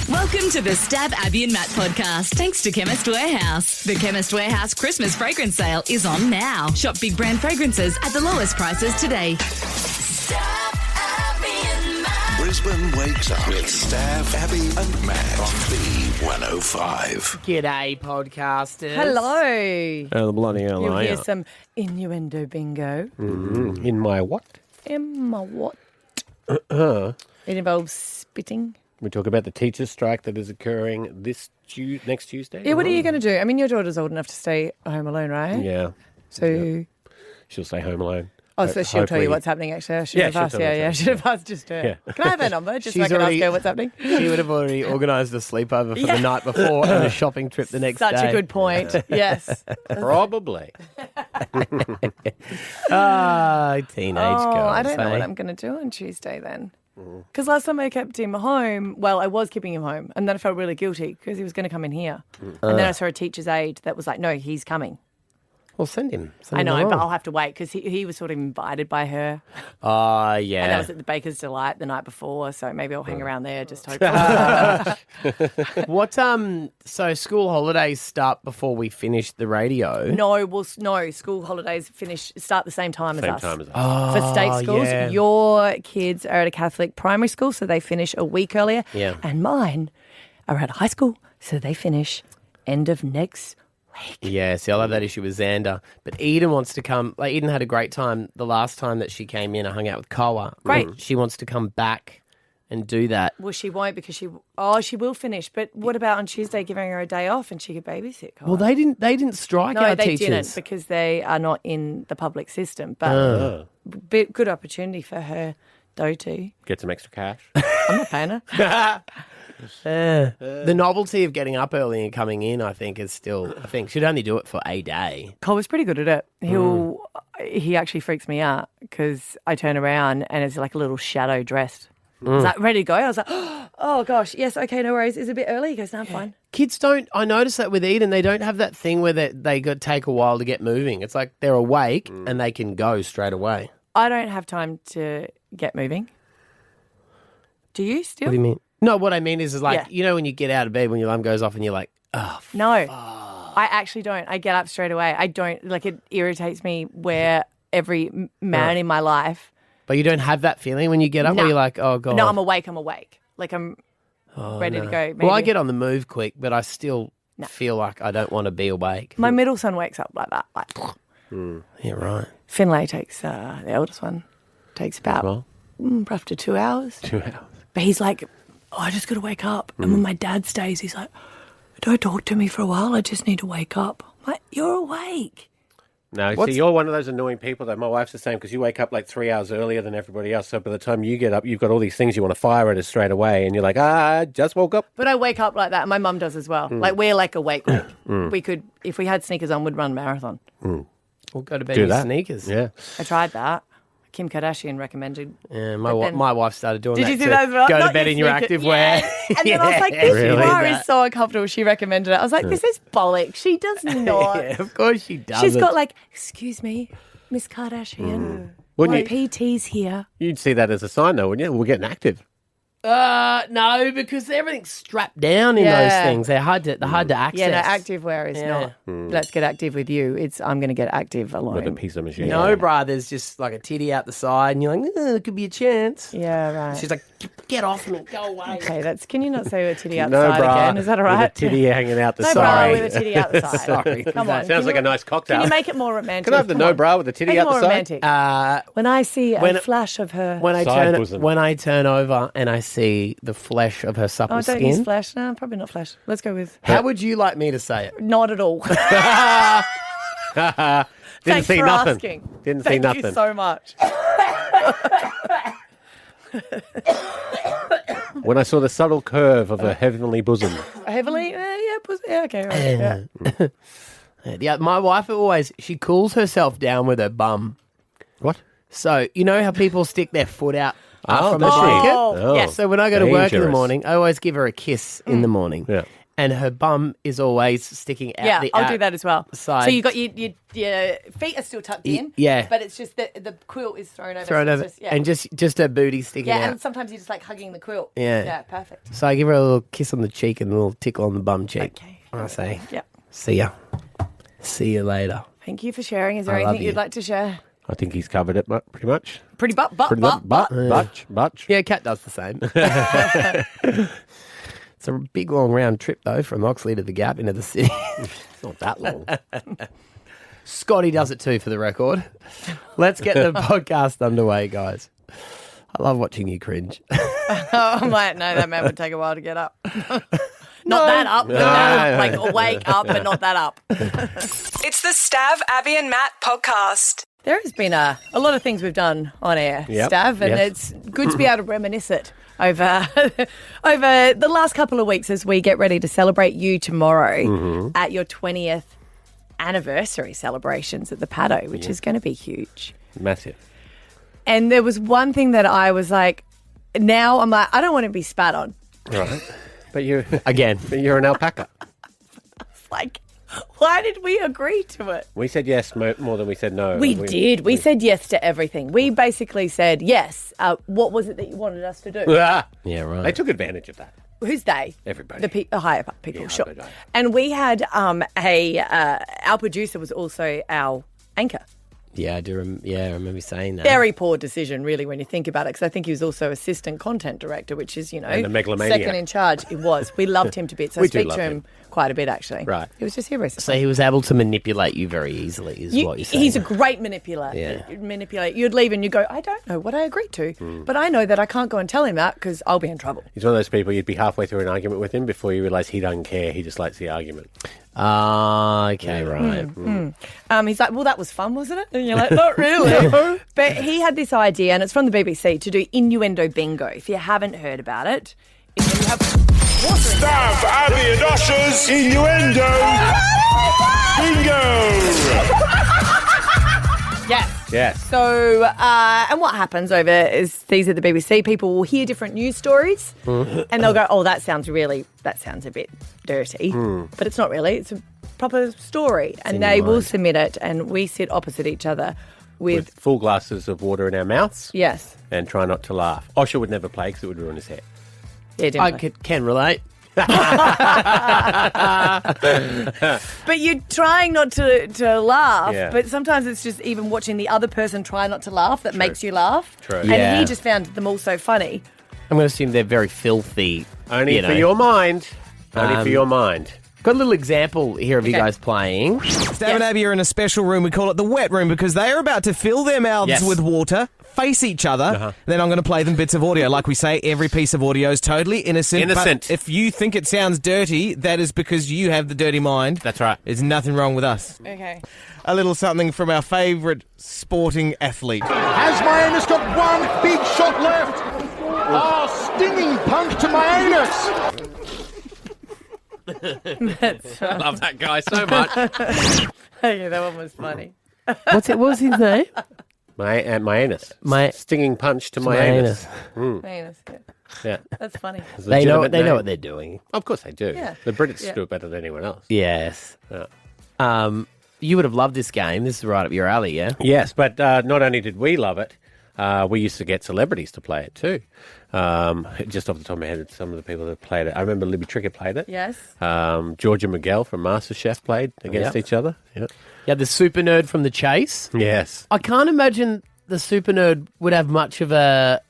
Welcome to the Stav, Abby and Matt podcast. Thanks to Chemist Warehouse. The Chemist Warehouse Christmas fragrance sale is on now. Shop big brand fragrances at the lowest prices today. Stav, Abby and Matt. Brisbane wakes up with Stav, Abby and Matt on B105. G'day, podcasters. Hello. Oh, the bloody hell You'll are hear you? some innuendo bingo. Mm-hmm. In my what? In my what? It involves spitting. We talk about the teachers' strike that is occurring this next Tuesday. Yeah, what are you going to do? I mean, your daughter's old enough to stay home alone, right? Yeah. So, She'll stay home alone. oh, so she'll tell you Hopefully- what's happening, actually. I should Yeah, have she'll asked. tell me Yeah, what's yeah, I happening. should have asked just to her. Yeah. Can I have her number? Just so I She's can already- ask her what's happening. She would have already organised a sleepover for Yeah. the night before and a shopping trip the next Such day. a good point. Yes. Probably. Teenage Oh, girls. I don't know what eh? I'm going to do on Tuesday then. Because last time I kept him home, well, I was keeping him home, and then I felt really guilty because he was going to come in here. And then I saw a teacher's aide that was like, no, he's coming. Well, send him. I know, but I'll have to wait because he was sort of invited by her. Oh, And that yeah. was at the Baker's Delight the night before, so maybe I'll hang around there just hope. What? So school holidays start before we finish the radio. No, school holidays start the same time as Same us. time as us. For state schools, yeah. your kids are at a Catholic primary school, so they finish a week earlier. Yeah. And mine are at high school, so they finish end of next week. Yeah, see, I'll have that issue with Xander. But Eden wants to come. Like, Eden had a great time the last time that she came in. I hung out with Koa. Great. She wants to come back and do that. Well, she won't because she will finish. But what about on Tuesday giving her a day off and she could babysit? Well, they didn't strike No, our they teachers. didn't because they are not in the public system. But good opportunity for her, Doty. Get some extra cash. I'm not paying her. The novelty of getting up early and coming in, I think, is still. I think she'd only do it for a day. Cole was pretty good at it. He actually freaks me out because I turn around and it's like a little shadow dressed. It's like ready to go. I was like, oh gosh, yes, okay, no worries. It's a bit early. He goes, no, I'm fine. Kids don't. I noticed that with Eden, they don't have that thing where they take a while to get moving. It's like they're awake and they can go straight away. I don't have time to get moving. Do you still? What do you mean? No, what I mean is like, Yeah. you know, when you get out of bed, when your alarm goes off and you're like, oh, No, I actually don't. I get up straight away. I don't, like, it irritates me where every man in my life. but you don't have that feeling when you get up No. where you're like, oh, God. No, I'm awake. Like, I'm ready to go. Well, I Maybe. get on the move quick, but I still feel like I don't want to be awake. My middle son wakes up like that. Like, Yeah, right. Finlay takes, the eldest one, takes about Well, after 2 hours. 2 hours. But he's like, oh, I just got to wake up. And when my dad stays, he's like, don't talk to me for a while. I just need to wake up. I'm like, you're awake. No, see, you're one of those annoying people, though. My wife's the same because you wake up like 3 hours earlier than everybody else. So by the time you get up, you've got all these things you want to fire at us straight away. And you're like, I just woke up. But I wake up like that. And my mum does as well. Like, we're like awake. We could, if we had sneakers on, we'd run a marathon. We'll go to bed Do in that. sneakers. Yeah. I tried that. Kim Kardashian recommended. Yeah, But then- my wife started doing Did that. you see too. that as well? Go to Not bed in your sneakers. activewear. Yeah. And then I was like, this Really? bar is so uncomfortable. She recommended it. I was like, this is bollocks. She does not. Yeah, of course she does. She's got like, excuse me, Miss Kardashian. Wouldn't My you? PT's here. You'd see that as a sign, though, wouldn't you? We're getting active. No, because everything's strapped down in those Yeah. things. They're hard to access. Yeah, no, active wear is Yeah. not. Let's get active with you. It's I'm going to get active With a alone. piece of machine. No, bruh, there's just like a titty out the side, and you're like, there could be a chance. Yeah, right. She's like, get off me, go away. Okay, can you not say a titty No, outside bra. again? Is that all right? With a titty hanging out the No bra side. with a titty out the side. Sorry. Come on. Sounds like a nice cocktail. Can you make it more romantic? Can I have the Come no on. bra with the titty Make it out the more side? romantic. When I see when- a flash of her. When Side bosom. I turn over and I see the flesh of her supple Oh, don't skin, use flash. No, probably not flash. Let's go with how would you like me to say it? not at all. Didn't Thanks see for nothing. asking. Didn't see Thank nothing. you so much. When I saw the subtle curve of her heavenly bosom. Heavily? Yeah, okay. Right, yeah. Yeah, my wife she cools herself down with her bum. What? So you know how people stick their foot out Oh, from the does she? blanket? Oh, Yeah. So when I go to work in the Dangerous. morning, I always give her a kiss in the morning. Yeah. and her bum is always sticking out. Yeah, I'll do that as well. side. So you got your feet are still tucked in. yeah. But it's just the quilt is thrown over. Thrown so over, it's just, and just her booty sticking yeah, out. and sometimes you're just like hugging the quilt. Yeah. Yeah, perfect. So I give her a little kiss on the cheek and a little tickle on the bum cheek. Okay. And I say, Yep. see ya. See you later. Thank you for sharing. Is there I love anything you'd you. like to share? I think he's covered it pretty much. Pretty Pretty much. Yeah, Kat does the same. It's a big, long round trip, though, from Oxley to the Gap into the city. It's not that long. Scotty does it too, for the record. Let's get the podcast underway, guys. I love watching you cringe. I'm like, no, that man would take a while to get up. Not that up, but that up. Like awake up, but not that up. It's the Stav, Abby and Matt podcast. There has been a lot of things we've done on air, Yep. Stav, and Yes. it's good to be able to reminisce it over the last couple of weeks as we get ready to celebrate you tomorrow at your 20th anniversary celebrations at the Paddo, which is going to be huge. Massive. And there was one thing that I was like, now I'm like, I don't want to be spat on. Right. But you're Again. an alpaca. Like, why did we agree to it? We said yes more than we said no. We did. We said yes to everything. We basically said yes. What was it that you wanted us to do? Ah, Yeah, right. they took advantage of that. Who's they? Everybody. The higher up people, Yeah, sure. but I- And we had our producer was also our anchor. Yeah, I do. I remember you saying that. Very poor decision, really, when you think about it, because I think he was also assistant content director, which is, And a megalomaniac. second in charge. It was. We loved him to bits. I We do speak love to him him. quite a bit, actually. Right. He was just here recently. So he was able to manipulate you very easily, is what you're saying. He's a great manipulator. Yeah. Manipulate. You'd leave and you go, I don't know what I agreed to, but I know that I can't go and tell him that because I'll be in trouble. He's one of those people you'd be halfway through an argument with him before you realise he doesn't care. He just likes the argument. Ah, okay, right. He's like, well, that was fun, wasn't it? And you're like, not really. But he had this idea, and it's from the BBC, to do innuendo bingo. If you haven't heard about it, it's when you have water in Stav, Abby and Usher's innuendo bingo. Yes. Yes. So, and what happens over is these at the BBC, people will hear different news stories and they'll go, oh, that sounds a bit dirty. But it's not really. It's a proper story. And they will submit it and we sit opposite each other With full glasses of water in our mouths yes. and try not to laugh. Osher would never play because it would ruin his hair. Yeah, I definitely. can relate. But you're trying not to laugh, Yeah. but sometimes it's just even watching the other person try not to laugh that makes you laugh. True. And Yeah. he just found them all so funny. I'm going to assume they're very filthy. Only you for know. your mind. Only for your mind. Got a little example here of you Okay. guys playing. Stav and Abby are in a special room. We call it the wet room because they are about to fill their mouths Yes. with water, face each other. Then I'm going to play them bits of audio. Like we say, every piece of audio is totally innocent. Innocent. But if you think it sounds dirty, that is because you have the dirty mind. That's right. There's nothing wrong with us. Okay. A little something from our favourite sporting athlete. Has my anus got one big shot left? Oh, stinging punk to my anus! I love that guy so much. Okay, that one was funny. What was his name? my anus. My- Stinging punch to my my anus. Anus, yeah. Yeah. That's funny. It's a They know legitimate they know name. what they're doing. Of course they do. Yeah. The Brits Yeah. do it better than anyone else. Yes. Yeah. You would have loved this game. This is right up your alley, yeah? Yes, but not only did we love it, we used to get celebrities to play it too. Just off the top of my head, some of the people that played it. I remember Libby Trickett played it. Yes. Georgia Miguel from MasterChef played against Yep. each other. Yep. Yeah, the super nerd from The Chase. Yes. I can't imagine the super nerd would have much of a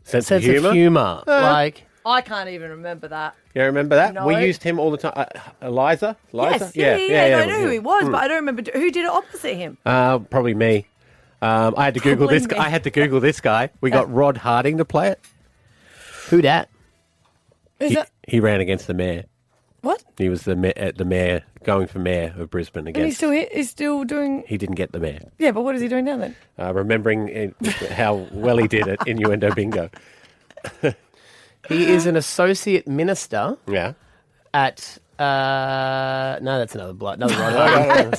Sense sense of humour. Like, I can't even remember that. You remember that? No. We used him all the time. Eliza? Yes, yeah. I know who he was, but I don't remember who did it opposite him. Probably me. I had to Google Probably this. me. I had to Google this guy. We got Rod Harding to play it. who dat? Who's that? He ran against the mayor. What? He was the mayor going for mayor of Brisbane And he's against. still here? He's still doing... He didn't get the mayor. Yeah, but what is he doing now then? Remembering how well he did at innuendo bingo. He is an associate minister Yeah. at No, that's another blood. Another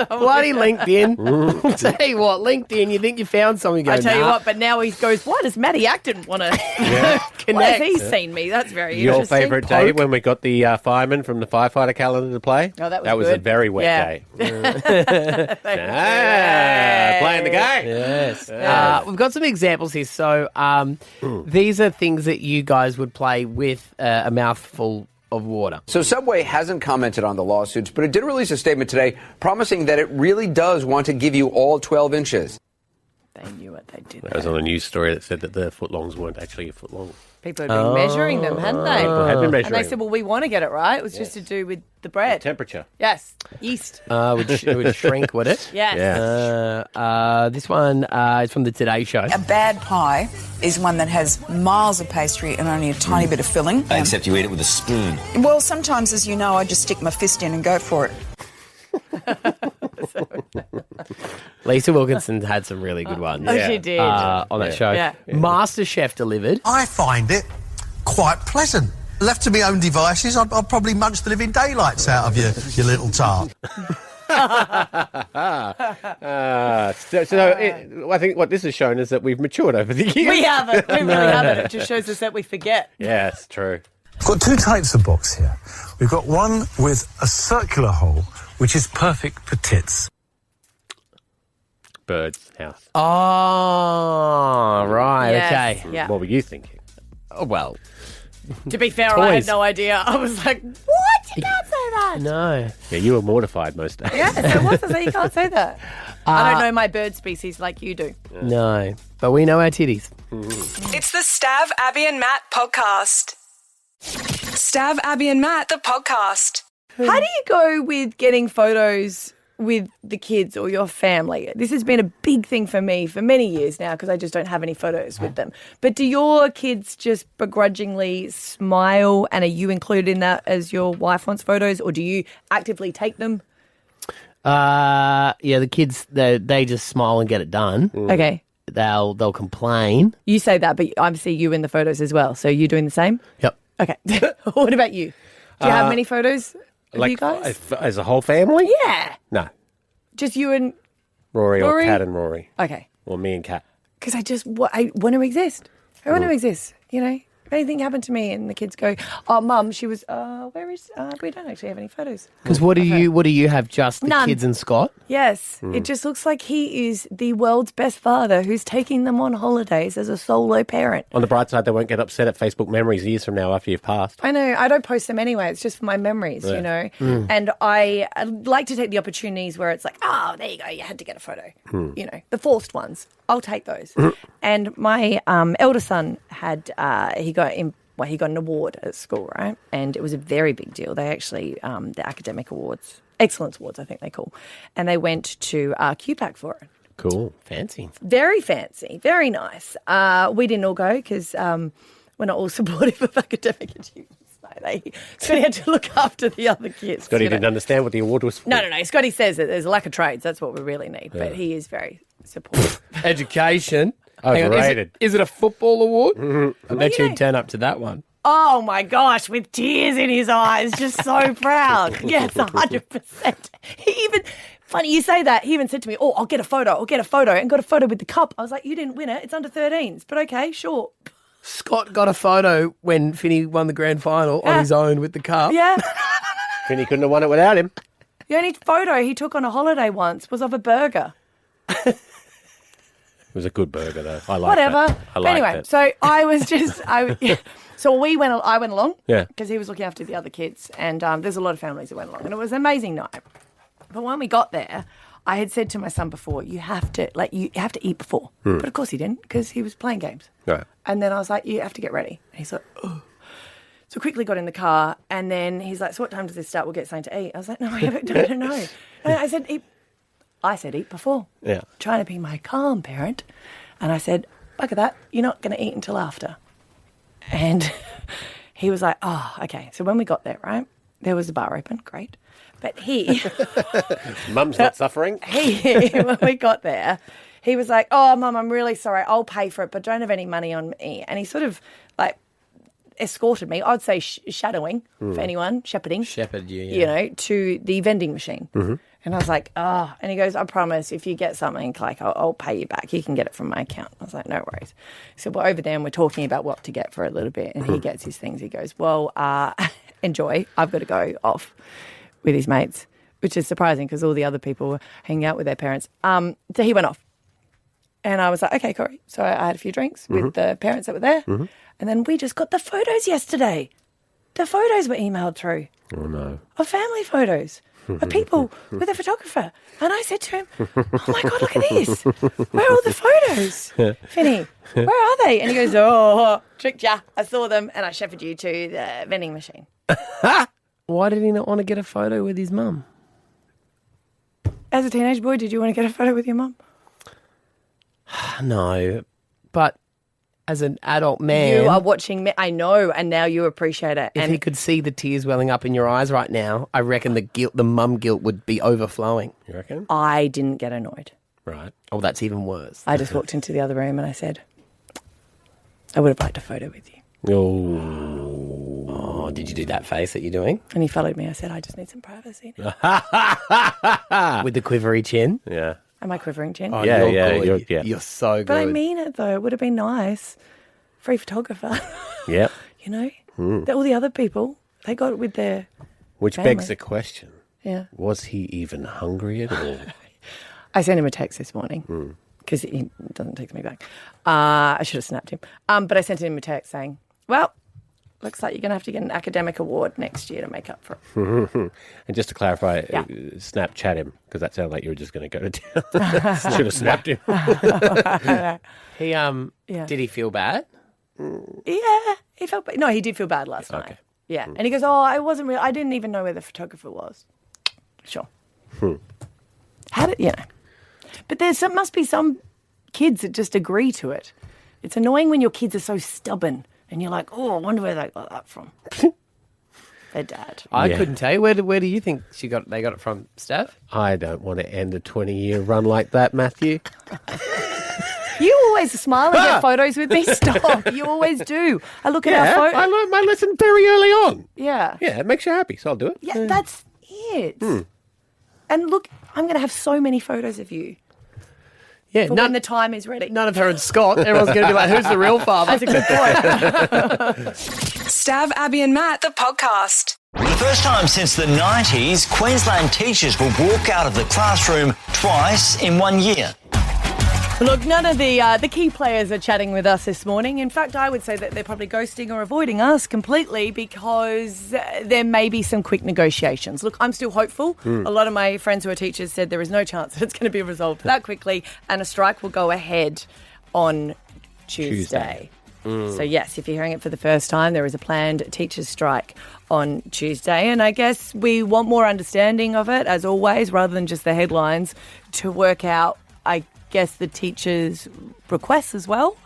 bloody LinkedIn. Tell you what, LinkedIn. You think you found something? I tell you what, but now he goes, why does Matty Acton want to connect? Why has he seen me? That's very Your interesting. favourite day when we got the fireman from the firefighter calendar to play? Oh, that was a good. very wet day. Playing the game. Yes. We've got some examples here. So these are things that you guys would play with a mouthful of water. So Subway hasn't commented on the lawsuits, but it did release a statement today promising that it really does want to give you all 12 inches. They knew what they did. That was on a news story that said that the footlongs weren't actually a foot long. People had been measuring them, hadn't they? People had been measuring. And they said, well, we want to get it right. It was just to do with the bread. Temperature. Yes. Yeast. It would shrink, would it? Yes. This one is from the Today Show. A bad pie is one that has miles of pastry and only a tiny bit of filling. Except you eat it with a spoon. Well, sometimes, as you know, I just stick my fist in and go for it. Lisa Wilkinson had some really good ones. Oh, she did. On that show. Yeah. MasterChef delivered. I find it quite pleasant. Left to my own devices, I'd probably munch the living daylights out of your little tart. I think what this has shown is that we've matured over the years. We haven't. We really haven't. It just shows us that we forget. Yes, true. I've got two types of box here. We've got one with a circular hole, which is perfect for tits. Bird's house. Oh, right. Yes, Okay. yeah. What were you thinking? Oh, well. To be fair, I had no idea. I was like, what? You can't say that. No. Yeah, you were mortified most days. Yes, I was. I said, you can't say that. I don't know my bird species like you do. No. But we know our titties. It's the Stav, Abby and Matt podcast. Stav, Abby and Matt, the podcast. How do you go with getting photos with the kids or your family? This has been a big thing for me for many years now because I just don't have any photos with them. But do your kids just begrudgingly smile, and are you included in that as your wife wants photos, or do you actively take them? Yeah, the kids, they just smile and get it done. Okay. They'll complain. You say that, but I see you in the photos as well. So you're doing the same? Yep. Okay. What about you? Do you have many photos of you guys? As a whole family? Yeah. No. Just you and Rory Rory? or Kat and Rory. Okay. Or me and Kat. Because I want to exist. I want to exist, you know. If anything happened to me and the kids go, oh, Mum, she was, where is, we don't actually have any photos. Because what do you have, just the None. kids and Scott? Yes. It just looks like he is the world's best father who's taking them on holidays as a solo parent. On the bright side, they won't get upset at Facebook memories years from now after you've passed. I know. I don't post them anyway. It's just for my memories, you know. And I like to take the opportunities where it's like, oh, there you go. You had to get a photo. You know, the forced ones. I'll take those. And my elder son had, he got an award at school, right? And it was a very big deal. They actually, the academic awards, excellence awards, I think they call. And they went to QPAC for it. Cool. Fancy. Very fancy. Very nice. We didn't all go because we're not all supportive of academic achievements. Scotty had to look after the other kids. Scotty didn't understand what the award was for. No. Scotty says that there's a lack of trades. That's what we really need. But he is very supportive. Education. Hang on, Overrated. is it a football award? I bet you'd turn up to that one. Oh, my gosh, with tears in his eyes, just so proud. Yes, 100%. He even, funny you say that, he even said to me, oh, I'll get a photo, and got a photo with the cup. I was like, you didn't win it. It's under 13s, but okay, sure. Scott got a photo when Finney won the grand final on his own with the cup. Yeah. Finney couldn't have won it without him. The only photo he took on a holiday once was of a burger. It was a good burger, though. I like Whatever. that. But anyway, so I was just, I went along. Yeah. Because he was looking after the other kids, and there's a lot of families that went along, and it was an amazing night. But when we got there, I had said to my son before, you have to eat before. But of course he didn't, because he was playing games. Right. And then I was like, you have to get ready. And he's like, oh. So quickly got in the car, and then he's like, so what time does this start? We'll get something to eat. I was like, no, I don't know. And I said, eat before. Yeah. Trying to be my calm parent. And I said, bugger that, you're not going to eat until after. And he was like, oh, okay. So when we got there, right, there was a bar open, great. But Mum's not suffering. When we got there, he was like, oh, Mum, I'm really sorry. I'll pay for it, but don't have any money on me. And he sort of, like, escorted me. I'd say shadowing for anyone, shepherding. Shepherd you, You know, to the vending machine. And I was like, oh, and he goes, I promise if you get something, like, I'll pay you back. You can get it from my account. I was like, no worries. So we're over there and we're talking about what to get for a little bit. And he gets his things. He goes, well, enjoy. I've got to go off with his mates, which is surprising because all the other people were hanging out with their parents. So he went off. And I was like, okay, Corey. So I had a few drinks with the parents that were there. And then we just got the photos yesterday. The photos were emailed through. Oh, no. Of family photos. Of people with a photographer. And I said to him, oh my God, look at this. Where are all the photos? Finny, where are they? And he goes, oh, tricked ya. I saw them and I shepherded you to the vending machine. Why did he not want to get a photo with his mum? As a teenage boy, did you want to get a photo with your mum? No, but as an adult man... You are watching me. I know, and now you appreciate it. If and he could see the tears welling up in your eyes right now, I reckon the mum guilt would be overflowing. You reckon? I didn't get annoyed. Right. Oh, that's even worse. I just walked into the other room and I said, I would have liked a photo with you. Oh, did you do that face that you're doing? And he followed me. I said, I just need some privacy now. With the quivery chin? Yeah. Am I quivering, Jen? Oh, Yeah, you're good. you're- You're so good. But I mean it, though. It would have been nice. Free photographer. Yep. You know? All the other people, they got it with their Which family. begs the question, Yeah. was he even hungry at all? I sent him a text this morning because he doesn't text me back. I should have snapped him. But I sent him a text saying, well, looks like you're going to have to get an academic award next year to make up for it. And just to clarify, Yeah. Snapchat him, because that sounded like you were just going to go to town. Should have snapped him. He did he feel bad? Yeah, he felt bad. No, he did feel bad last night. Yeah. And he goes, oh, I didn't even know where the photographer was. Sure. How did, you know. But must be some kids that just agree to it. It's annoying when your kids are so stubborn and you're like, oh, I wonder where they got that from. Their dad. I couldn't tell you. Where do you think they got it from, Stav? I don't want to end a 20-year run like that, Matthew. You always smile and get photos with me. Stop. You always do. I look at our photos. I learned my lesson very early on. Yeah. Yeah, it makes you happy, so I'll do it. Yeah, that's it. And look, I'm going to have so many photos of you. Yeah, For when the time is ready. None of her and Scott. Everyone's going to be like, who's the real father? That's a good point. Stav, Abby and Matt, the podcast. For the first time since the 90s, Queensland teachers will walk out of the classroom twice in 1 year. Look, none of the key players are chatting with us this morning. In fact, I would say that they're probably ghosting or avoiding us completely because there may be some quick negotiations. Look, I'm still hopeful. A lot of my friends who are teachers said there is no chance that it's going to be resolved that quickly and a strike will go ahead on Tuesday. So yes, if you're hearing it for the first time, there is a planned teachers' strike on Tuesday. And I guess we want more understanding of it, as always, rather than just the headlines, to work out, I guess, the teachers' requests as well,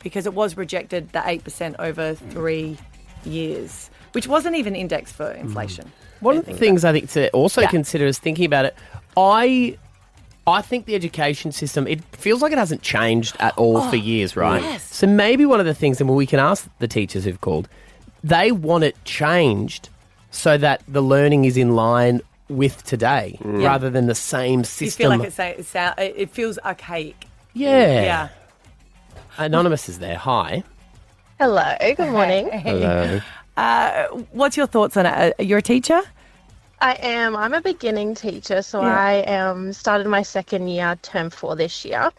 because it was rejected, the 8% over 3 years, which wasn't even indexed for inflation. One of the things I think to also consider is thinking about it, I think the education system, it feels like it hasn't changed at all for years, right? Yes. So maybe one of the things, and we can ask the teachers who've called, they want it changed so that the learning is in line with today rather than the same system. You feel like it feels archaic. Yeah. Yeah. Anonymous is there. Hi. Hello, good morning. Hello. What's your thoughts on it? You're a teacher? I am. I'm a beginning teacher, so I started my second year, term 4 this year.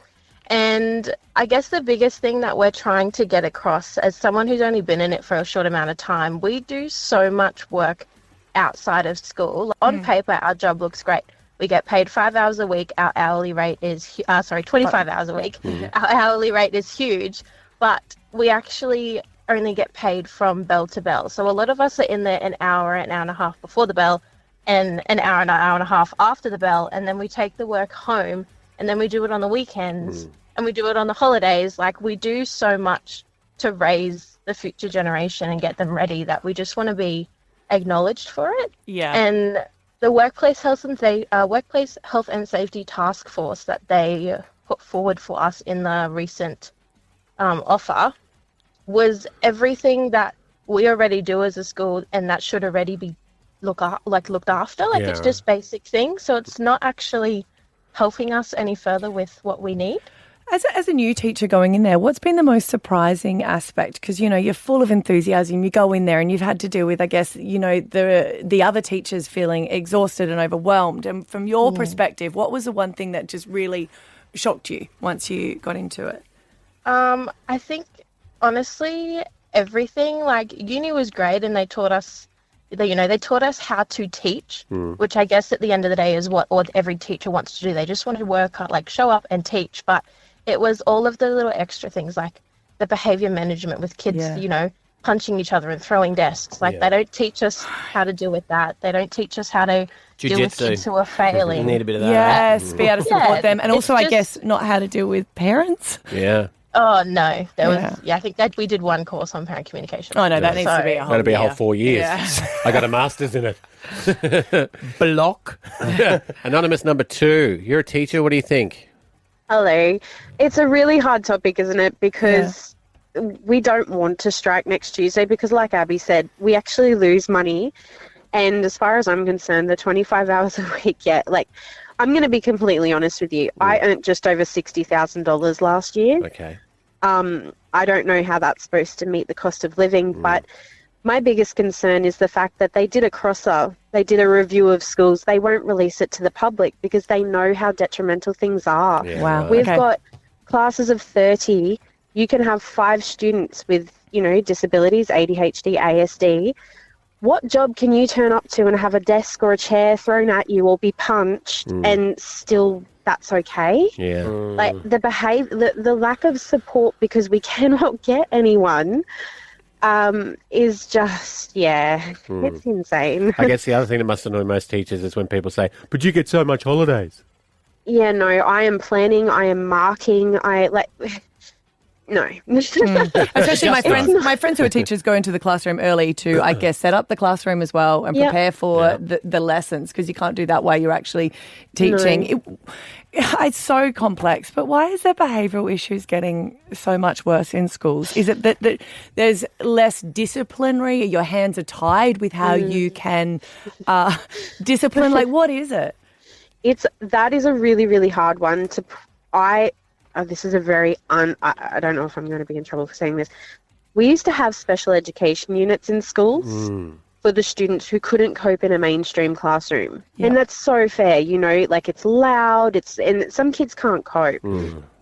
And I guess the biggest thing that we're trying to get across, as someone who's only been in it for a short amount of time, we do so much work outside of school. On paper, our job looks great. We get paid 5 hours a week. Our hourly rate is, 25 hours a week. Our hourly rate is huge, but we actually only get paid from bell to bell. So a lot of us are in there an hour and a half before the bell, and an hour and a half after the bell, and then we take the work home, and then we do it on the weekends, and we do it on the holidays. Like, we do so much to raise the future generation and get them ready that we just want to be acknowledged for it. Yeah. And the workplace health and safety task force that they put forward for us in the recent offer was everything that we already do as a school, and that should already be looked after. Like, it's just basic things. So it's not actually helping us any further with what we need. As a new teacher going in there, what's been the most surprising aspect? Because, you know, you're full of enthusiasm. You go in there and you've had to deal with, I guess, you know, the other teachers feeling exhausted and overwhelmed. And from your perspective, what was the one thing that just really shocked you once you got into it? I think, honestly, everything. Like, uni was great, and they taught us, they taught us how to teach, which I guess at the end of the day is what every teacher wants to do. They just want to work hard, like show up and teach. But it was all of the little extra things, like the behavior management with kids, you know, punching each other and throwing desks. Like, they don't teach us how to deal with that. They don't teach us how to deal with kids who are failing. You need a bit of that. Yes, be able to support them. And also, I guess, not how to deal with parents. Yeah. Oh, no. There was, I think that we did one course on parent communication. Oh, no, that needs to be a whole That'd be a whole 4 years. Yeah. I got a master's in it. Block. Anonymous number 2. You're a teacher. What do you think? Hello. It's a really hard topic, isn't it? Because we don't want to strike next Tuesday because, like Abby said, we actually lose money. And as far as I'm concerned, the 25 hours a week, like, I'm going to be completely honest with you. I earned just over $60,000 last year. Okay. I don't know how that's supposed to meet the cost of living, but my biggest concern is the fact that they did a crosser. They did a review of schools. They won't release it to the public because they know how detrimental things are. Yeah, wow. We've got classes of 30. You can have 5 students with, you know, disabilities, ADHD, ASD. What job can you turn up to and have a desk or a chair thrown at you or be punched and still that's okay? Yeah. Like, the lack of support because we cannot get anyone is just, it's insane. I guess the other thing that must annoy most teachers is when people say, but you get so much holidays. Yeah, no, I am planning, I am marking, no. Especially my friends who are teachers go into the classroom early to, I guess, set up the classroom as well and prepare for the lessons, because you can't do that while you're actually teaching. No. It's so complex, but why is there behavioural issues getting so much worse in schools? Is it that there's less disciplinary, your hands are tied with how you can discipline? Like, what is it? That is a really, really hard one to... this is a very I don't know if I'm going to be in trouble for saying this. We used to have special education units in schools for the students who couldn't cope in a mainstream classroom. Yeah. And that's so fair, you know, like, it's loud, and some kids can't cope.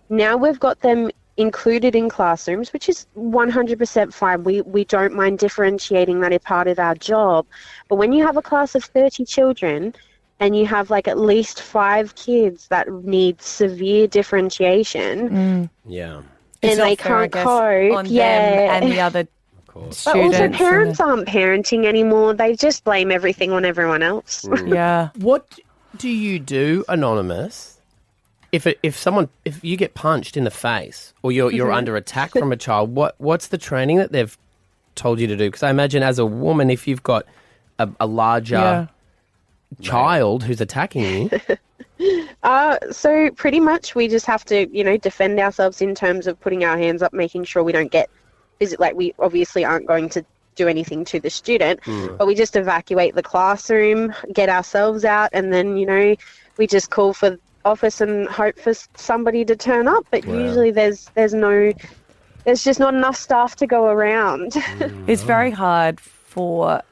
Now we've got them included in classrooms, which is 100% fine. We don't mind differentiating, that is part of our job. But when you have a class of 30 children and you have, like, at least 5 kids that need severe differentiation. Yeah. And they can't cope. On them and the other students. But also, parents aren't parenting anymore. They just blame everything on everyone else. Yeah. What do you do, Anonymous, if you get punched in the face or you're under attack from a child? What's the training that they've told you to do? Because I imagine as a woman, if you've got a larger child who's attacking you. So pretty much we just have to, you know, defend ourselves in terms of putting our hands up, making sure we don't get like, we obviously aren't going to do anything to the student, but we just evacuate the classroom, get ourselves out, and then, you know, we just call for office and hope for somebody to turn up. But usually there's just not enough staff to go around. It's very hard for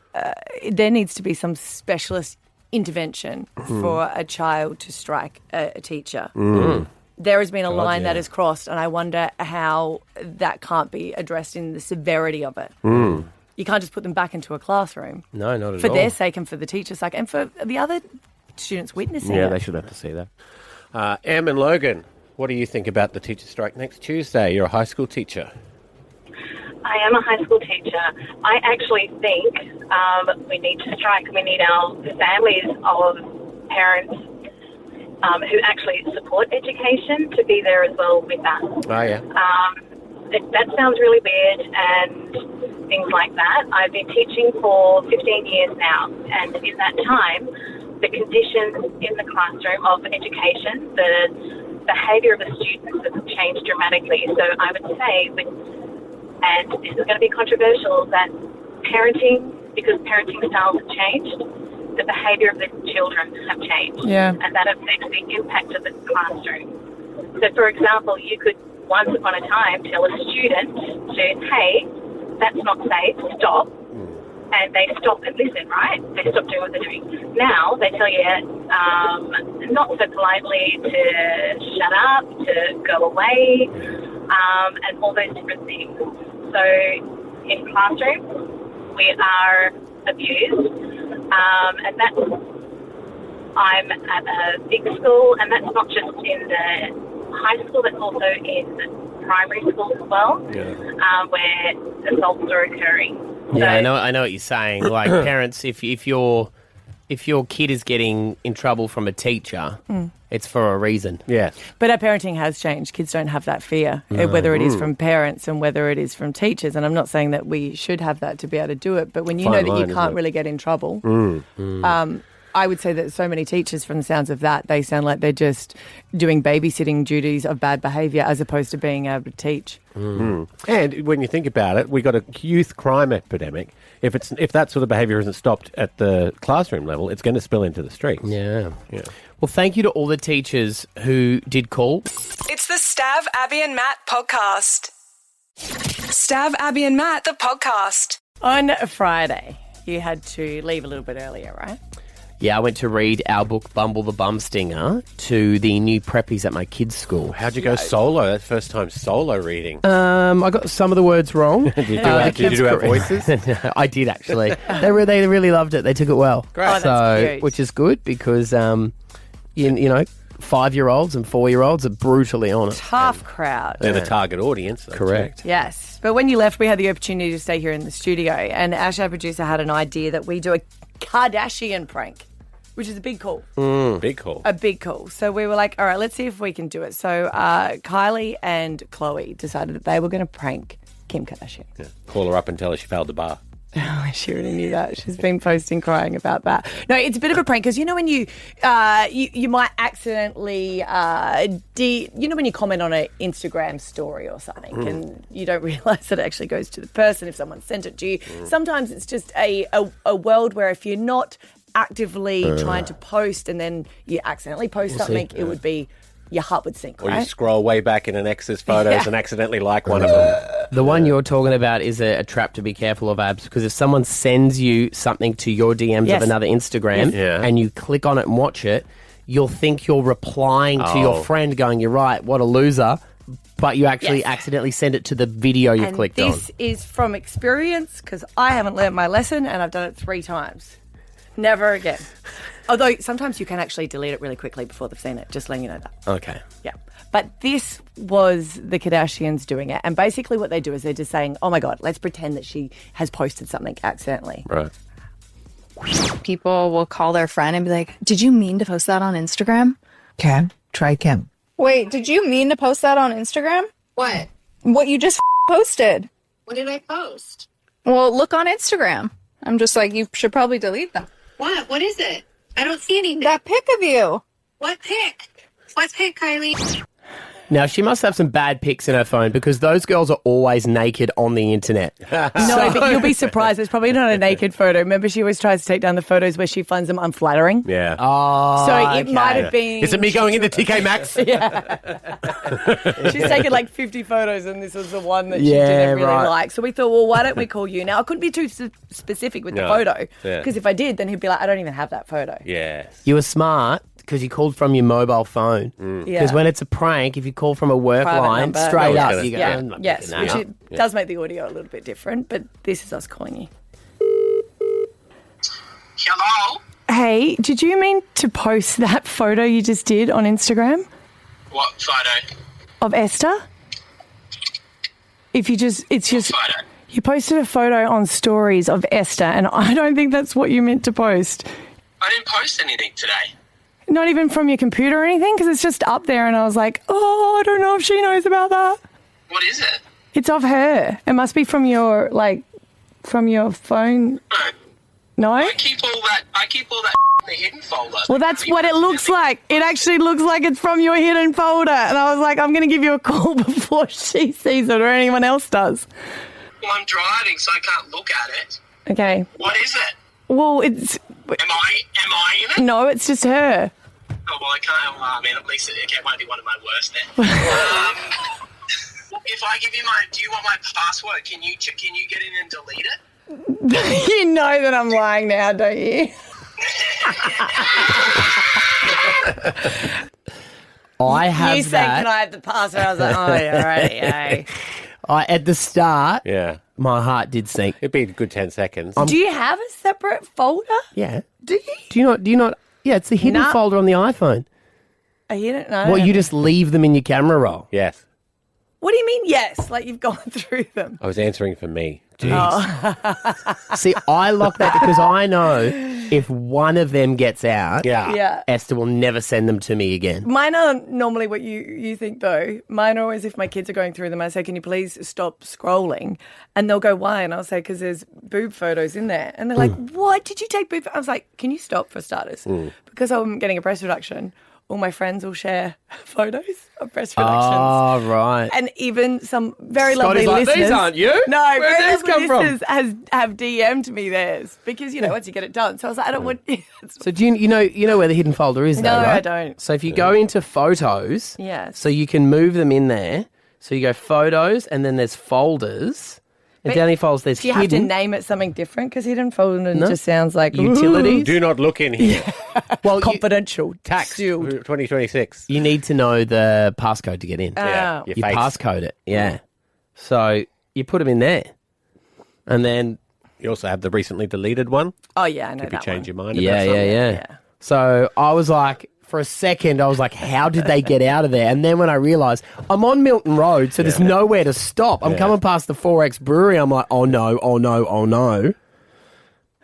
there needs to be some specialist intervention for a child to strike a teacher. There has been a line that is crossed, and I wonder how that can't be addressed in the severity of it. You can't just put them back into a classroom. No, not at all. For their sake and for the teacher's sake and for the other students witnessing it. Yeah, they should have to see that. Em and Logan, what do you think about the teacher strike next Tuesday? You're a high school teacher. I am a high school teacher. I actually think we need to strike. We need the families of parents who actually support education to be there as well with that. Oh, yeah. That sounds really weird and things like that. I've been teaching for 15 years now, and in that time, the conditions in the classroom of education, the behaviour of the students has changed dramatically. So I would say, and this is going to be controversial, that parenting, because parenting styles have changed, the behaviour of the children have changed. Yeah. And that affects the impact of the classroom. So, for example, you could once upon a time tell a student to, hey, that's not safe, stop. And they stop and listen, right? They stop doing what they're doing. Now they tell you, not so politely, to shut up, to go away, and all those different things. So in classrooms, we are abused, and that's, I'm at a big school, and that's not just in the high school, that's also in primary schools as well, where assaults are occurring. Yeah, I know what you're saying. Like parents, if your kid is getting in trouble from a teacher, it's for a reason. Yeah. But our parenting has changed. Kids don't have that fear, whether it is from parents and whether it is from teachers. And I'm not saying that we should have that to be able to do it, but when you know that you can't really get in trouble, I would say that so many teachers, from the sounds of that, they sound like they're just doing babysitting duties of bad behaviour as opposed to being able to teach. And when you think about it, we got a youth crime epidemic. If that sort of behaviour isn't stopped at the classroom level, it's going to spill into the streets. Yeah. Well, thank you to all the teachers who did call. It's the Stav, Abby and Matt podcast. Stav, Abby and Matt, the podcast. On Friday, you had to leave a little bit earlier, right? Yeah, I went to read our book, Bumble the Bumstinger, to the new preppies at my kids' school. How'd you go solo? That's first time solo reading. I got some of the words wrong. Did you do our voices? I did, actually. They really loved it. They took it well. Great. Oh, that's cute. Which is good because, you know, 5-year-olds and 4-year-olds are brutally on it. Tough crowd. They're the target audience. Correct. Yes. But when you left, we had the opportunity to stay here in the studio, and Ash, our producer, had an idea that we do a Kardashian prank, which is a big call. Big call. A big call. So we were like, all right, let's see if we can do it. So Kylie and Chloe decided that they were going to prank Kim Kardashian. Yeah. Call her up and tell her she failed the bar. Oh, she already knew that. She's been posting crying about that. No, it's a bit of a prank because you know when you might accidentally, when you comment on an Instagram story or something and you don't realise that it actually goes to the person if someone sent it to you. Sometimes it's just a world where if you're not actively trying to post and then you accidentally post something, it would be your heart would sink, or right? you scroll way back in an ex's photos and accidentally like one of them. The one you're talking about is a trap to be careful of, Abs, because if someone sends you something to your DMs of another Instagram and you click on it and watch it, you'll think you're replying to your friend going, you're right, what a loser, but you actually accidentally send it to the video you clicked on. This is from experience because I haven't learnt my lesson and I've done it 3 times. Never again. Although sometimes you can actually delete it really quickly before they've seen it, just letting you know that. Okay. Yeah. But this was the Kardashians doing it. And basically what they do is they're just saying, oh my God, let's pretend that she has posted something accidentally. Right. People will call their friend and be like, did you mean to post that on Instagram? Okay, try Kim. Wait, did you mean to post that on Instagram? What? What you just posted. What did I post? Well, look on Instagram. I'm just like, you should probably delete them. What? What is it? I don't see anything. That pic of you. What pic? What pic, Kylie? Now, she must have some bad pics in her phone because those girls are always naked on the internet. No, but you'll be surprised. It's probably not a naked photo. Remember, she always tries to take down the photos where she finds them unflattering. Yeah. Oh, so it might have been... Is it me going into TK Maxx? She's taken like 50 photos and this was the one that she didn't really like. So we thought, well, why don't we call you? Now, I couldn't be too specific with the photo because if I did, then he'd be like, I don't even have that photo. Yes. You were smart because you called from your mobile phone. Because when it's a prank, if you call from a work Private line, number. straight up, you go, Yes, which it does make the audio a little bit different, but this is us calling you. Hello? Hey, did you mean to post that photo you just did on Instagram? What photo? Of Esther? It's just photo? You posted a photo on stories of Esther, and I don't think that's what you meant to post. I didn't post anything today. Not even from your computer or anything, because it's just up there, and I was like, oh, I don't know if she knows about that. What is it? It's of her. It must be from your phone. No? I keep all that in the hidden folder. Well, that's what it looks like. It actually looks like it's from your hidden folder. And I was like, I'm going to give you a call before she sees it or anyone else does. Well, I'm driving, so I can't look at it. Okay. What is it? Well, it's... Am I in it? No, it's just her. Oh, well, I can't. Well, I mean, at least it won't be one of my worst then. If I give you do you want my password? Can you get in and delete it? You know that I'm lying now, don't you? I have You said, that. can I have the password? I was like, oh, yeah, right, yeah. At the start, Yeah. my heart did sink. It'd be a good 10 seconds. Do you have a separate folder? Yeah. Do you? Do you not? Yeah, it's the hidden Nah. folder on the iPhone. Oh, you don't know. Well, you just leave them in your camera roll. Yes. What do you mean, yes? Like you've gone through them? I was answering for me. Oh. See, I lock that because I know if one of them gets out, Yeah. Esther will never send them to me again. Mine aren't normally what you think, though. Mine are always if my kids are going through them, I say, can you please stop scrolling? And they'll go, why? And I'll say, because there's boob photos in there. And they're like, what? Did you take boob photos? I was like, can you stop for starters? Because I'm getting a breast reduction. All my friends will share photos of breast reductions. Oh, right. And even some very Scotty's lovely like, listeners. these aren't you? No, Where'd very these lovely come from? listeners have DM'd me theirs because, once you get it done. So I was like, I don't want... So do you know where the hidden folder is, No, though, right? I don't. So if you go into photos, Yes. so you can move them in there. So you go photos, and then there's folders. And But down in folders, there's Do you have to hidden. name it something different? Because hidden folder No. just sounds like Utilities? Do not look in here. Well, confidential. Tax Sealed. 2026. You need to know the passcode to get in. Yeah. Your You face. passcode it, yeah. So you put them in there. And then... You also have the recently deleted one. Oh, yeah, I know If you that change your mind Yeah, about yeah, something. yeah. So I was like, for a second, I was like, how did they get out of there? And then when I realised I'm on Milton Road, so there's nowhere to stop. I'm coming past the 4X brewery. I'm like, oh no, oh no, oh no.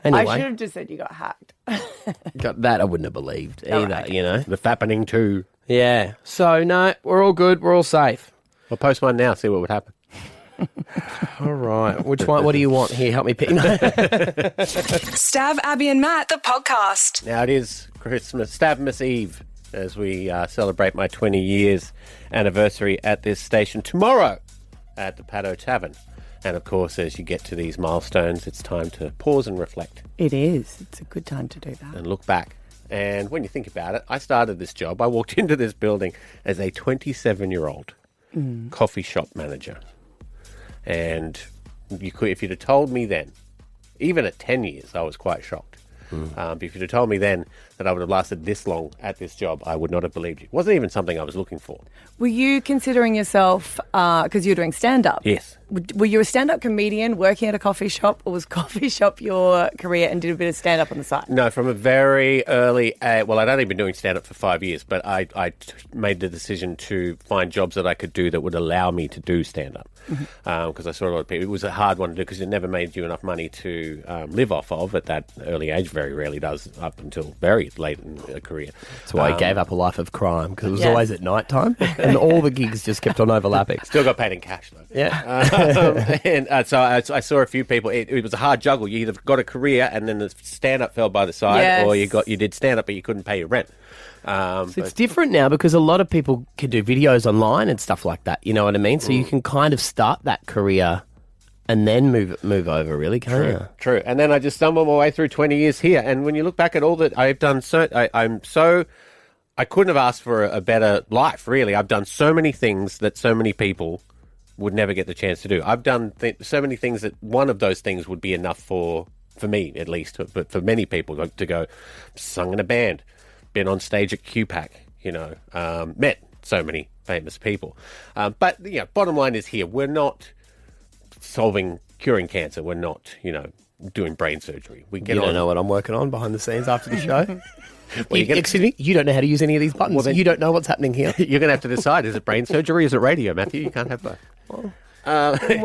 Anyway, I should have just said you got hacked. got that I wouldn't have believed Oh, either, okay. you know. The fappening too. Yeah. So no, we're all good. We're all safe. I'll post one now, see what would happen. All right. Which one? What do you want here? Help me pick. Stav, Abby and Matt, the podcast. Now it is Stavmas Eve as we celebrate my 20 years anniversary at this station tomorrow at the Paddo Tavern. And of course, as you get to these milestones, it's time to pause and reflect It is. It's a good time to do that. and look back. And when you think about it, I started this job. I walked into this building as a 27-year-old coffee shop manager. And if you'd have told me then, even at 10 years, I was quite shocked. But if you'd have told me then that I would have lasted this long at this job, I would not have believed you. It wasn't even something I was looking for. Were you considering yourself, because you were doing stand-up? Yes. Were you a stand-up comedian working at a coffee shop, or was coffee shop your career and did a bit of stand-up on the side? No, from a very early... well, I'd only been doing stand-up for 5 years, but I made the decision to find jobs that I could do that would allow me to do stand-up. Because I saw a lot of people... It was a hard one to do because it never made you enough money to live off of at that early age. Very rarely does up until very late in a career. That's why he gave up a life of crime, because it was Yes. always at night time, and all the gigs just kept on overlapping. Still got paid in cash, though. Yeah. And so I saw a few people. It was a hard juggle. You either got a career and then the stand-up fell by the side, Yes. or you did stand-up but you couldn't pay your rent. So it's different now because a lot of people can do videos online and stuff like that. You know what I mean? So you can kind of start that career and then move over, really, can't you? True. And then I just stumbled my way through 20 years here. And when you look back at all that I've done, I couldn't have asked for a better life, really. I've done so many things that so many people would never get the chance to do. I've done so many things that one of those things would be enough for me, at least, but for many people to go, sung in a band, been on stage at QPAC, met so many famous people. But, bottom line is here, we're not curing cancer. We're not, doing brain surgery. We get You on. don't know what I'm working on behind the scenes after the show. Well, Excuse me? You don't know how to use any of these buttons. Well, then- You don't know what's happening here. You're going to have to decide, is it brain surgery or is it radio, Matthew? You can't have both. When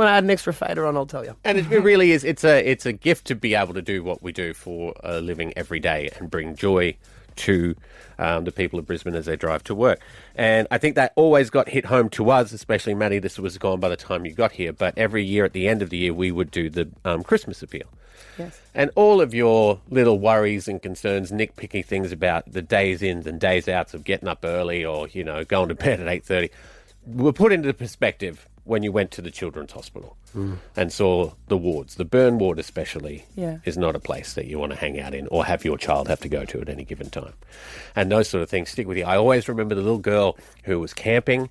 I add an extra fader on, I'll tell you. And it really is. It's a gift to be able to do what we do for a living every day and bring joy to the people of Brisbane as they drive to work. And I think that always got hit home to us, especially Matty. This was gone by the time you got here. But every year at the end of the year, we would do the Christmas appeal. Yes. And all of your little worries and concerns, nitpicky things about the days ins and days outs of getting up early or, going to bed at 8:30, were put into perspective when you went to the children's hospital and saw the wards. The burn ward especially is not a place that you want to hang out in or have your child have to go to at any given time. And those sort of things stick with you. I always remember the little girl who was camping,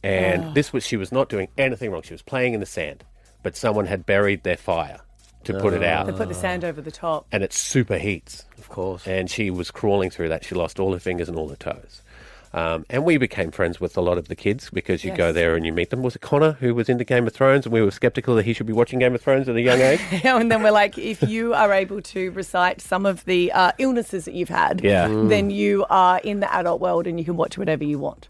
and she was not doing anything wrong. She was playing in the sand, but someone had buried their fire to put it out. They put the sand over the top. And it superheats. Of course. And she was crawling through that. She lost all her fingers and all her toes. And we became friends with a lot of the kids because you go there and you meet them. Was it Connor who was into Game of Thrones, and we were sceptical that he should be watching Game of Thrones at a young age? And then we're like, if you are able to recite some of the illnesses that you've had, then you are in the adult world and you can watch whatever you want.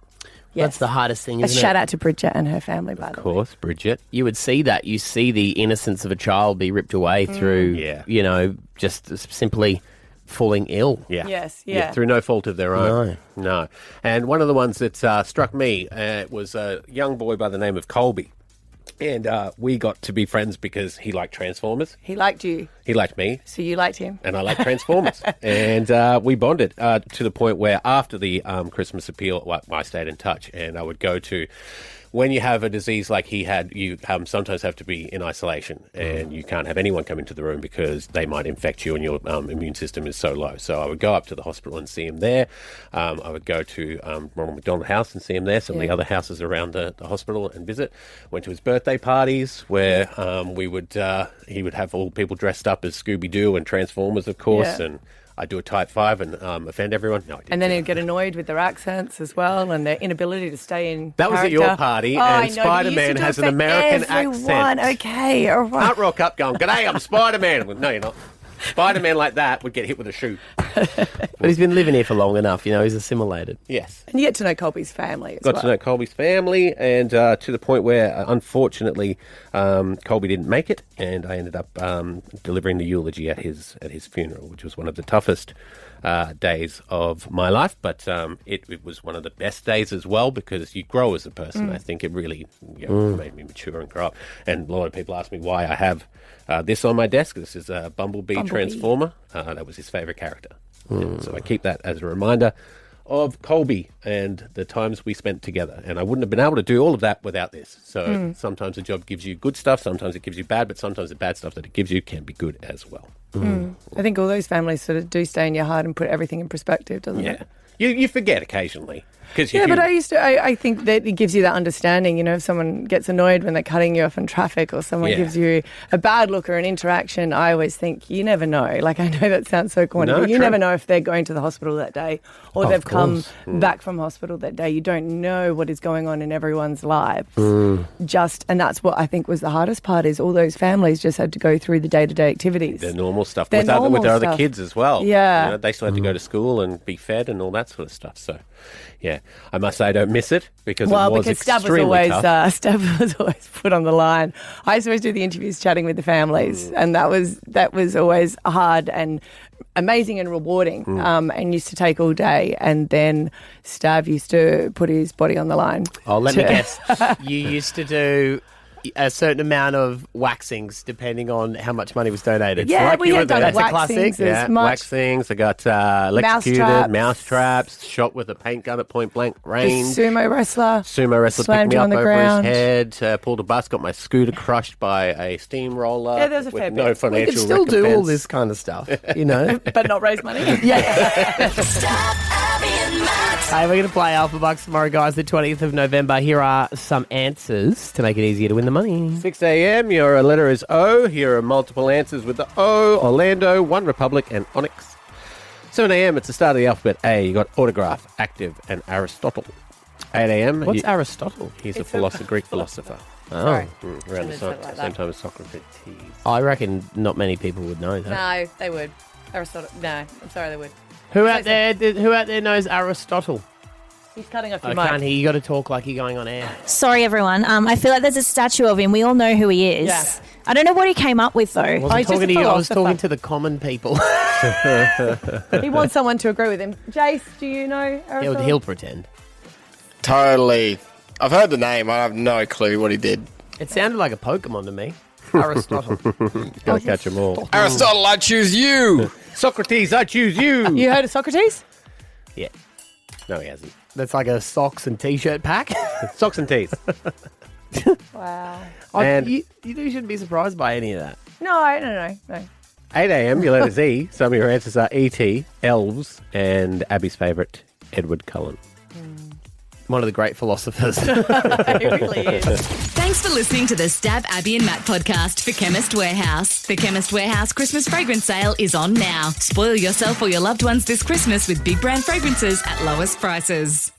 Yes. That's the hardest thing, isn't it? A shout out to Bridget and her family, by the way. Of course, Bridget. You would see that. You see the innocence of a child be ripped away through, just simply falling ill. Yeah. Yes, yeah. Through no fault of their own. No. And one of the ones that struck me was a young boy by the name of Colby. And we got to be friends because he liked Transformers. He liked you. He liked me. So you liked him. And I liked Transformers. And we bonded to the point where after the Christmas appeal, I stayed in touch. And I would go to... When you have a disease like he had, you sometimes have to be in isolation, and you can't have anyone come into the room because they might infect you and your immune system is so low. So I would go up to the hospital and see him there. I would go to Ronald McDonald House and see him there, some of the other houses around the hospital, and visit. Went to his birthday parties where he would have all people dressed up as Scooby-Doo and Transformers, of course, and... I'd do a type 5 and offend everyone. No, I didn't. And then he'd get annoyed with their accents as well and their inability to stay in That was at your party, and Spider-Man has an American accent. Okay, all right. Can't rock up going, "G'day, I'm Spider-Man." Well, no, you're not. Spider-Man like that would get hit with a shoe. But he's been living here for long enough, he's assimilated. Yes. And you get to know Colby's family as Got to know Colby's family, and to the point where, unfortunately, Colby didn't make it, and I ended up delivering the eulogy at his funeral, which was one of the toughest days of my life, but it was one of the best days as well because you grow as a person. I think it really made me mature and grow up. And a lot of people ask me why I have this on my desk. This is a Bumblebee Transformer. That was his favourite character. And so I keep that as a reminder of Colby and the times we spent together. And I wouldn't have been able to do all of that without this. So sometimes a job gives you good stuff, sometimes it gives you bad, but sometimes the bad stuff that it gives you can be good as well. I think all those families sort of do stay in your heart and put everything in perspective, doesn't it? You forget occasionally. But I think that it gives you that understanding, if someone gets annoyed when they're cutting you off in traffic or someone gives you a bad look or an interaction, I always think you never know. Like, I know that sounds so corny, but you never know if they're going to the hospital that day or they've come back from hospital that day. You don't know what is going on in everyone's lives. And that's what I think was the hardest part is all those families just had to go through the day-to-day activities. Their normal stuff. With their other kids as well. Yeah. They still had to go to school and be fed and all that sort of stuff. So, yeah, I must say I don't miss it because it was extremely tough. Stav was always put on the line. I used to always do the interviews chatting with the families, and that was always hard and amazing and rewarding, and used to take all day. And then Stav used to put his body on the line. Oh, let me guess. You used to do a certain amount of waxings depending on how much money was donated. Yeah, we had done that's a classic. Waxings. I got electrocuted, mouse traps, shot with a paint gun at point blank range. The sumo wrestler picked me up over his head, pulled a bus, got my scooter crushed by a steamroller. Yeah, there's a fair bit. No financial We could still do all this kind of stuff, but not raise money. Hey, we're going to play Alpha Bucks tomorrow, guys, the 20th of November. Here are some answers to make it easier to win the money. 6 a.m, your letter is O. Here are multiple answers with the O. Orlando, One Republic, and Onyx. 7 a.m, it's the start of the alphabet A. You got autograph, active, and Aristotle. 8 a.m. What's Aristotle? He's a Greek philosopher. Sorry. Around the same time as Socrates. I reckon not many people would know that. No, they would. Aristotle. No, I'm sorry, they would. Who out there knows Aristotle? He's cutting off your I mic. can't hear. You got to talk like you're going on air. Sorry, everyone. I feel like there's a statue of him. We all know who he is. Yeah. I don't know what he came up with, though. I wasn't talking to you. I was talking to the common people. He wants someone to agree with him. Jace, do you know Aristotle? He'll pretend. Totally. I've heard the name. I have no clue what he did. It sounded like a Pokemon to me. Aristotle. Gotta catch them all. Aristotle, I choose you. Socrates, I choose you. You heard of Socrates? Yeah. No, he hasn't. That's like a socks and t-shirt pack. Socks and tees. Wow. And- you shouldn't be surprised by any of that. No. 8 a.m. Your letter Z. Some of your answers are E.T., Elves, and Abby's favourite, Edward Cullen. One of the great philosophers. It really is. Thanks for listening to the Stav, Abby and Matt podcast for Chemist Warehouse. The Chemist Warehouse Christmas fragrance sale is on now. Spoil yourself or your loved ones this Christmas with big brand fragrances at lowest prices.